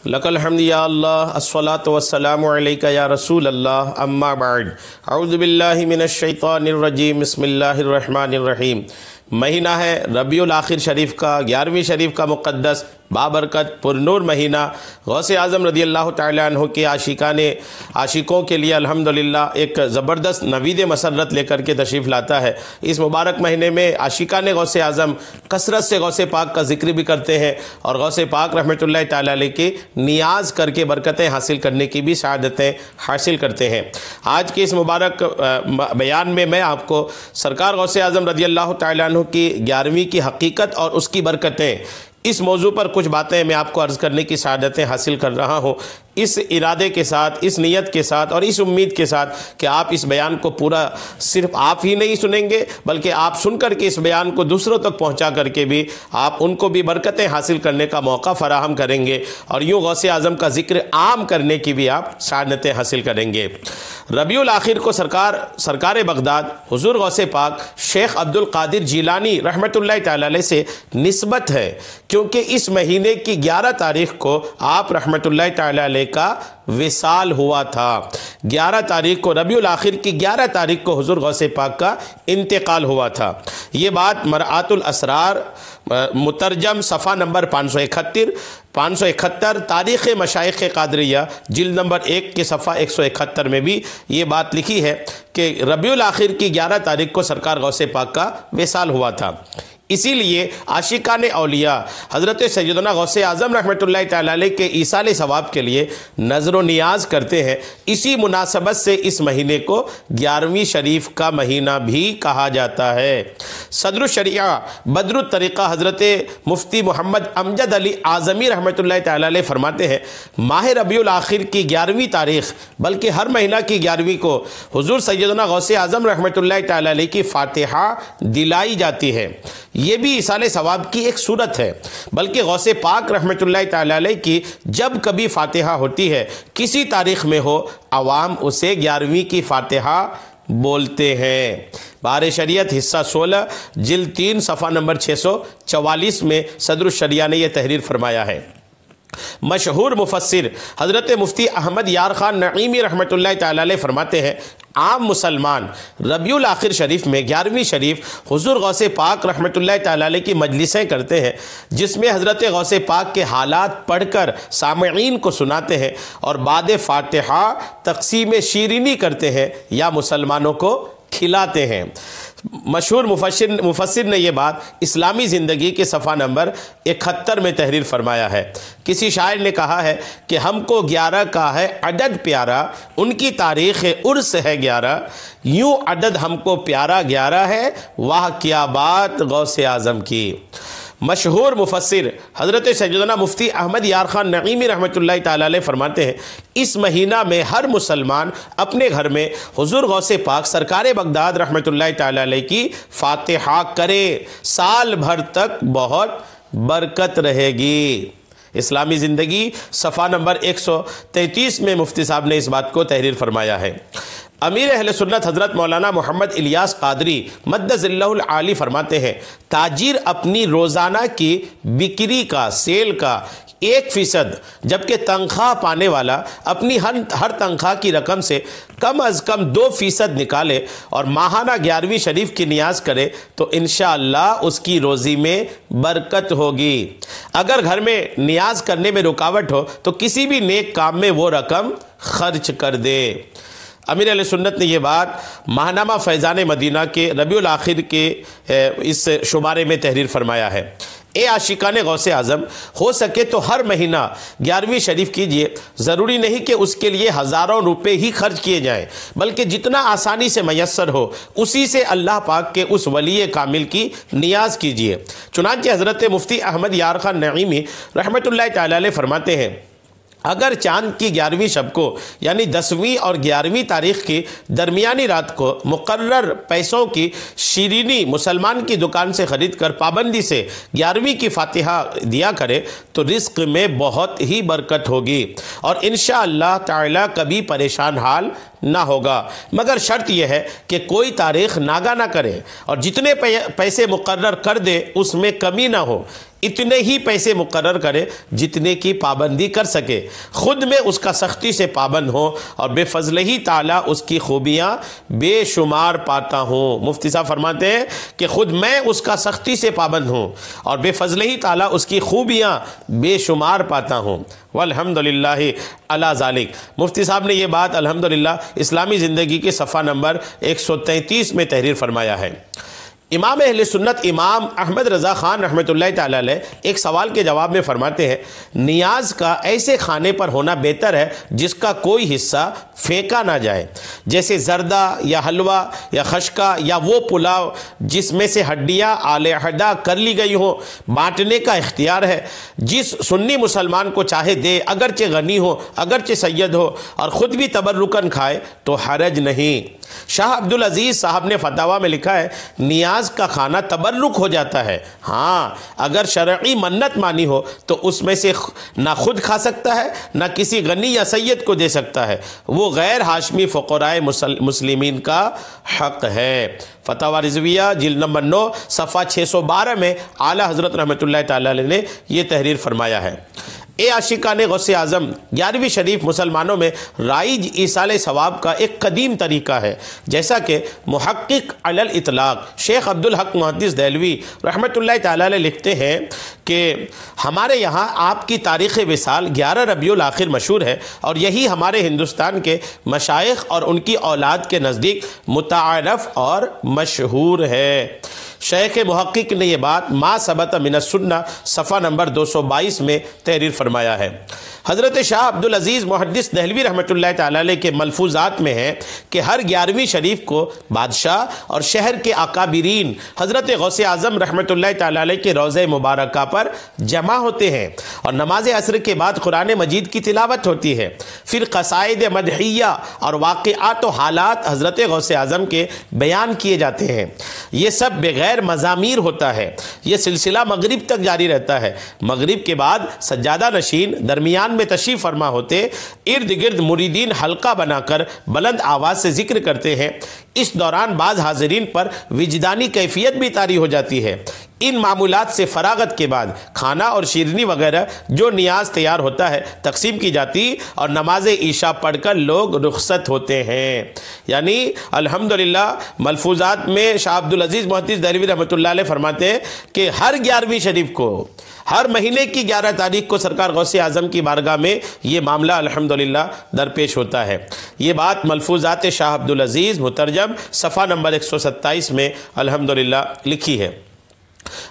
لک الحمد یا اللہ الصلاۃ والسلام علیک یا رسول اللہ اما بعد اعوذ باللہ من الشیطان الرجیم بسم اللہ الرحمن الرحیم۔ مہینہ ہے ربیع الاخر شریف کا 11ویں شریف کا مقدس بابرکت پرنور مہینہ غوث اعظم رضی اللہ تعالیٰ عنہ کے عاشقوں کے لیے الحمدللہ ایک زبردست نوید مسرت لے کر کے تشریف لاتا ہے۔ اس مبارک مہینے میں عاشقان غوث اعظم کثرت سے غوث پاک کا ذکر بھی کرتے ہیں اور غوث پاک رحمۃ اللہ تعالیٰ علیہ کی نیاز کر کے برکتیں حاصل کرنے کی بھی سعادتیں حاصل کرتے ہیں۔ آج کے اس مبارک بیان میں آپ کو سرکار غوث اعظم رضی اللہ تعالیٰ عنہ کی 11ویں کی حقیقت اور اس کی برکتیں، اس موضوع پر کچھ باتیں میں آپ کو عرض کرنے کی سعادتیں حاصل کر رہا ہوں، اس ارادے کے ساتھ، اس نیت کے ساتھ اور اس امید کے ساتھ کہ آپ اس بیان کو پورا صرف آپ ہی نہیں سنیں گے بلکہ آپ سن کر کے اس بیان کو دوسروں تک پہنچا کر کے بھی آپ ان کو بھی برکتیں حاصل کرنے کا موقع فراہم کریں گے اور یوں غوث اعظم کا ذکر عام کرنے کی بھی آپ سعادتیں حاصل کریں گے۔ ربیع الاخر کو سرکار بغداد حضور غوث پاک شیخ عبد القادر جیلانی رحمۃ اللہ تعالی علیہ سے نسبت ہے، کیونکہ اس مہینے کی 11 تاریخ کو آپ رحمۃ اللہ تعالی علیہ کا وصال ہوا تھا۔ 11 تاریخ کو ربیع الاخر کی 11 تاریخ کو حضور غوث پاک کا انتقال ہوا تھا۔ یہ بات مرآت الاسرار مترجم صفحہ نمبر 571 تاریخ مشائخ قادریہ جلد نمبر 1 کے صفحہ 171 میں بھی یہ بات لکھی ہے کہ ربیع الاخر کی 11 تاریخ کو سرکار غوث پاک کا وصال ہوا تھا۔ اسی لیے عاشقان اولیاء حضرت سیدنا غوث اعظم رحمۃ اللہ تعالیٰ علیہ کے ایصال ثواب کے لیے نظر و نیاز کرتے ہیں۔ اسی مناسبت سے اس مہینے کو 11ویں شریف کا مہینہ بھی کہا جاتا ہے۔ صدر الشریعہ بدر الطریقہ حضرت مفتی محمد امجد علی اعظمی رحمۃ اللہ تعالیٰ علیہ فرماتے ہیں، ماہ ربیع الاخر کی 11ویں تاریخ بلکہ ہر مہینہ کی 11ویں کو حضور سیدنا غوث اعظم رحمۃ اللہ تعالیٰ علیہ کی فاتحہ دلائی جاتی ہے۔ یہ بھی ایصال ثواب کی ایک صورت ہے، بلکہ غوث پاک رحمۃ اللہ تعالیٰ علیہ کی جب کبھی فاتحہ ہوتی ہے کسی تاریخ میں ہو، عوام اسے 11ویں کی فاتحہ بولتے ہیں۔ بار شریعت حصہ 16 جلد 3 صفحہ نمبر 644 میں صدر الشریعہ نے یہ تحریر فرمایا ہے۔ مشہور مفسر حضرت مفتی احمد یار خان نعیمی رحمۃ اللہ تعالیٰ علیہ فرماتے ہیں، عام مسلمان ربیع الاخر شریف میں 11ویں شریف حضور غوث پاک رحمۃ اللہ تعالیٰ علیہ کی مجلسیں کرتے ہیں، جس میں حضرت غوث پاک کے حالات پڑھ کر سامعین کو سناتے ہیں اور بعد فاتحہ تقسیم شیرینی کرتے ہیں یا مسلمانوں کو کھلاتے ہیں۔ مشہور مفسر نے یہ بات اسلامی زندگی کے صفحہ نمبر 71 میں تحریر فرمایا ہے۔ کسی شاعر نے کہا ہے کہ ہم کو 11 کا ہے عدد پیارا، ان کی تاریخ عرس ہے 11، یوں عدد ہم کو پیارا 11 ہے، واہ کیا بات غوث اعظم کی۔ مشہور مفسر حضرت سیدنا مفتی احمد یار خان نعیمی رحمۃ اللہ تعالیٰ علیہ فرماتے ہیں، اس مہینہ میں ہر مسلمان اپنے گھر میں حضور غوث پاک سرکار بغداد رحمۃ اللہ تعالیٰ علیہ کی فاتحہ کرے، سال بھر تک بہت برکت رہے گی۔ اسلامی زندگی صفحہ نمبر 133 میں مفتی صاحب نے اس بات کو تحریر فرمایا ہے۔ امیر اہل سنت حضرت مولانا محمد الیاس قادری مدظ اللہ العالی فرماتے ہیں، تاجر اپنی روزانہ کی بکری کا سیل کا 1% جبکہ تنخواہ پانے والا اپنی ہر تنخواہ کی رقم سے کم از کم 2% نکالے اور ماہانہ 11ویں شریف کی نیاز کرے تو انشاءاللہ اس کی روزی میں برکت ہوگی۔ اگر گھر میں نیاز کرنے میں رکاوٹ ہو تو کسی بھی نیک کام میں وہ رقم خرچ کر دے۔ امیر علیہ سنت نے یہ بات ماہنامہ فیضان مدینہ کے ربیع الاخر کے اس شمارے میں تحریر فرمایا ہے۔ اے عاشقان غوث اعظم، ہو سکے تو ہر مہینہ 11ویں شریف کیجئے، ضروری نہیں کہ اس کے لیے ہزاروں روپے ہی خرچ کیے جائیں بلکہ جتنا آسانی سے میسر ہو اسی سے اللہ پاک کے اس ولی کامل کی نیاز کیجئے۔ چنانچہ حضرت مفتی احمد یار خان نعیمی رحمۃ اللہ تعالیٰ علیہ فرماتے ہیں، اگر چاند کی 11ویں شب کو یعنی 10ویں اور 11ویں تاریخ کی درمیانی رات کو مقرر پیسوں کی شیرینی مسلمان کی دکان سے خرید کر پابندی سے 11ویں کی فاتحہ دیا کرے تو رزق میں بہت ہی برکت ہوگی اور انشاءاللہ تعالی کبھی پریشان حال نہ ہوگا، مگر شرط یہ ہے کہ کوئی تاریخ ناگا نہ کرے اور جتنے پیسے مقرر کر دے اس میں کمی نہ ہو۔ اتنے ہی پیسے مقرر کرے جتنے کی پابندی کر سکے، خود میں اس کا سختی سے پابند ہو، اور بے فضل ہی تعالیٰ اس کی خوبیاں بے شمار پاتا ہوں۔ مفتی صاحب فرماتے ہیں کہ خود میں اس کا سختی سے پابند ہوں اور بے فضل ہی تعالیٰ اس کی خوبیاں بے شمار پاتا ہوں، والحمدللہ علی ذالک۔ مفتی صاحب نے یہ بات الحمدللہ اسلامی زندگی کے صفحہ نمبر 133 میں تحریر فرمایا ہے۔ امام اہل سنت امام احمد رضا خان رحمۃ اللہ تعالی علیہ ایک سوال کے جواب میں فرماتے ہیں، نیاز کا ایسے کھانے پر ہونا بہتر ہے جس کا کوئی حصہ پھینکا نہ جائے، جیسے زردہ یا حلوہ یا خشکہ یا وہ پلاؤ جس میں سے ہڈیاں علیحدہ کر لی گئی ہوں۔ بانٹنے کا اختیار ہے، جس سنی مسلمان کو چاہے دے، اگرچہ غنی ہو، اگرچہ سید ہو، اور خود بھی تبرکاً کھائے تو حرج نہیں۔ شاہ عبدالعزیز صاحب نے فتاویٰ میں لکھا ہے، نیاز کا کھانا تبرک ہو جاتا ہے، ہاں اگر شرعی منت مانی ہو تو اس میں سے نہ خود کھا سکتا ہے نہ کسی غنی یا سید کو دے سکتا ہے، وہ غیر ہاشمی فقراء مسلمین کا حق ہے۔ فتاویٰ رضویہ جلد نمبر 9 صفحہ 612 میں اعلیٰ حضرت رحمۃ اللہ تعالی علیہ نے یہ تحریر فرمایا ہے۔ اے عاشقان غوث اعظم، 11ویں شریف مسلمانوں میں رائج ایصال ثواب کا ایک قدیم طریقہ ہے، جیسا کہ محقق علی الاطلاق شیخ عبدالحق محدث دہلوی رحمۃ اللہ تعالی علیہ لکھتے ہیں کہ ہمارے یہاں آپ کی تاریخ وصال 11 ربیع الاخر مشہور ہے، اور یہی ہمارے ہندوستان کے مشائخ اور ان کی اولاد کے نزدیک متعارف اور مشہور ہے۔ شیخ محقق نے یہ بات ما ثبت من السنہ صفحہ نمبر 222 میں تحریر فرمایا ہے۔ حضرت شاہ عبدالعزیز محدث دہلوی رحمۃ اللہ تعالی علیہ کے ملفوظات میں ہے کہ ہر 11ویں شریف کو بادشاہ اور شہر کے اکابرین حضرت غوث اعظم رحمۃ اللہ تعالی علیہ کے روضہ مبارکہ پر جمع ہوتے ہیں، اور نماز عصر کے بعد قرآن مجید کی تلاوت ہوتی ہے، پھر قصائد مدحیہ اور واقعات و حالات حضرت غوث اعظم کے بیان کیے جاتے ہیں۔ یہ سب بغیر مزامیر ہوتا ہے۔ یہ سلسلہ مغرب تک جاری رہتا ہے۔ مغرب کے بعد سجادہ نشین درمیان میں تشریف فرما ہوتے، ارد گرد مریدین حلقہ بنا کر بلند آواز سے ذکر کرتے ہیں۔ اس دوران بعض حاضرین پر وجدانی کیفیت بھی طاری ہو جاتی ہے۔ ان معمولات سے فراغت کے بعد کھانا اور شیرنی وغیرہ جو نیاز تیار ہوتا ہے تقسیم کی جاتی، اور نماز عشاء پڑھ کر لوگ رخصت ہوتے ہیں۔ یعنی الحمدللہ ملفوظات میں شاہ عبدالعزیز محدث دہلوی رحمۃ اللہ علیہ فرماتے ہیں کہ ہر 11ویں شریف کو، ہر مہینے کی 11 تاریخ کو سرکار غوث اعظم کی بارگاہ میں یہ معاملہ الحمدللہ درپیش ہوتا ہے۔ یہ بات ملفوظات شاہ عبدالعزیز مترجم صفحہ نمبر 127 میں الحمدللہ لکھی ہے۔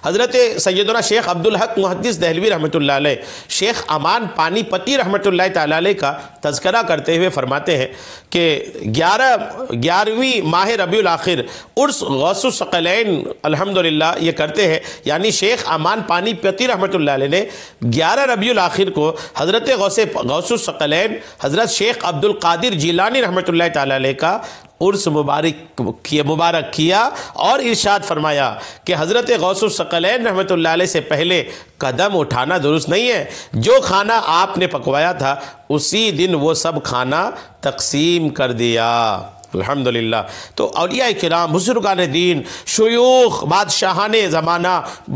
حضرت سیدنا شیخ عبدالحق محدث دہلوی رحمۃ اللہ علیہ شیخ امان پانی پتی رحمۃ اللہ تعالی علیہ کا تذکرہ کرتے ہوئے فرماتے ہیں کہ 11ویں ماہ ربیع الاخر عرس غوث الثقلین الحمدللہ یہ کرتے ہیں، یعنی شیخ امان پانی پتی رحمۃ اللہ علیہ نے 11 ربیع الاخر کو حضرت غوث الثقلین حضرت شیخ عبدالقادر جیلانی رحمۃ اللہ تعالی علیہ کا عرس مبارک کیا، اور ارشاد فرمایا کہ حضرت غوث الثقلین رحمۃ اللہ علیہ سے پہلے قدم اٹھانا درست نہیں ہے۔ جو کھانا آپ نے پکوایا تھا اسی دن وہ سب کھانا تقسیم کر دیا۔ الحمدللہ۔ تو اولیاء کرام، بزرگان دین، شیوخ، بادشاہان زمانہ،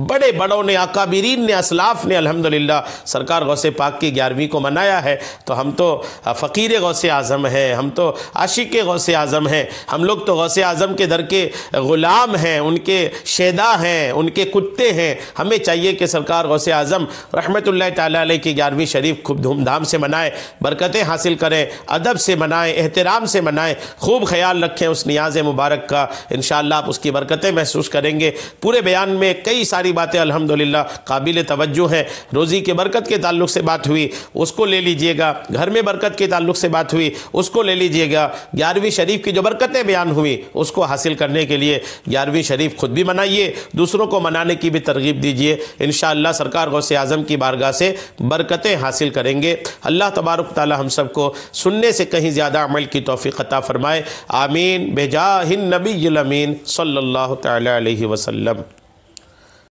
بڑے بڑوں نے، اکابرین نے، اسلاف نے الحمدللہ سرکار غوث پاک کی 11ویں کو منایا ہے۔ تو ہم تو فقیر غوث اعظم ہیں، ہم تو عاشق غوث اعظم ہیں، ہم لوگ تو غوث اعظم کے در کے غلام ہیں، ان کے شیدا ہیں، ان کے کتے ہیں۔ ہمیں چاہیے کہ سرکار غوث اعظم رحمۃ اللہ تعالی علیہ کی 11ویں شریف خوب دھوم دھام سے منائیں، برکتیں حاصل کریں، ادب سے منائیں، احترام سے منائیں، خوب خیال رکھیں اس نیاز مبارک کا۔ انشاءاللہ آپ اس کی برکتیں محسوس کریں گے۔ پورے بیان میں کئی ساری باتیں الحمدللہ قابل توجہ ہیں۔ روزی کے برکت کے تعلق سے بات ہوئی، اس کو لے لیجئے گا۔ گھر میں برکت کے تعلق سے بات ہوئی، اس کو لے لیجئے گا۔ 11ویں شریف کی جو برکتیں بیان ہوئی اس کو حاصل کرنے کے لیے 11ویں شریف خود بھی منائیے، دوسروں کو منانے کی بھی ترغیب دیجئے۔ انشاءاللہ سرکار غوث اعظم کی بارگاہ سے برکتیں حاصل کریں گے۔ اللہ تبارک تعالی ہم سب کو سننے سے کہیں زیادہ عمل کی توفیق عطا فرمائے، آمین بجاہ النبی الامین صلی اللہ تعالی علیہ وسلم۔